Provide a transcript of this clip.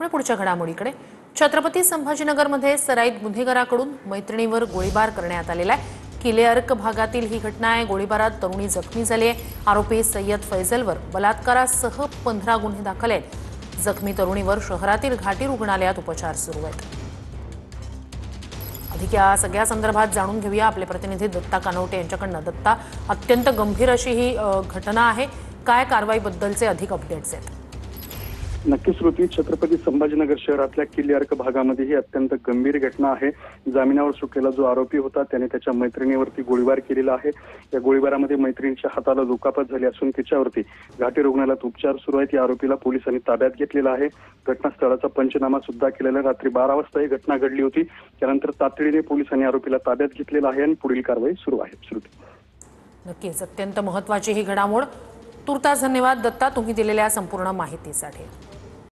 पुढच्या घडामोडीकडे छत्रपती संभाजीनगरमध्ये सराईत गुन्हेगाराकडून मैत्रिणीवर गोळीबार करण्यात आलेला आहे। किलेअर्क भागातील ही घटना आहे। गोळीबारात तरुणी जखमी झाली आहे। आरोपी सय्यद फैजलवर बलात्कारासह 15 गुन्हे दाखल आहेत। जखमी तरुणीवर शहरातील घाटी रुग्णालयात उपचार सुरू आहेत। अधिक या सगळ्या संदर्भात जाणून घेऊया आपले प्रतिनिधी दत्ता कानवटे यांच्याकडून। दत्ता, अत्यंत गंभीर अशी ही घटना आहे, काय कारवाईबद्दलचे अधिक अपडेट्स आहेत? नक्कीच श्रुती, छत्रपती संभाजीनगर शहरातल्या किलेअर्क भागामध्ये ही अत्यंत गंभीर घटना आहे। जामिनावर सुटलेला जो आरोपी होता त्याने त्याच्या मैत्रिणीवरती गोळीबार केलेला आहे। या गोळीबारामध्ये मैत्रिणीच्या हाताला दुखापत झाली असून तिच्यावरती घाटी रुग्णालयात उपचार सुरू आहेत। या आरोपीला पोलिसांनी ताब्यात घेतलेला आहे। घटनास्थळाचा पंचनामा सुद्धा केलेला आहे। रात्री 12 वाजता ही घटना घडली होती। त्यानंतर तातडीने पोलिसांनी आरोपीला ताब्यात घेतलेला आहे आणि पुढील कारवाई सुरू आहे। श्रुती, नक्कीच अत्यंत महत्त्वाची ही घडामोड। तुर्तास धन्यवाद दत्ता, तुम्ही दिलेल्या संपूर्ण माहितीसाठी।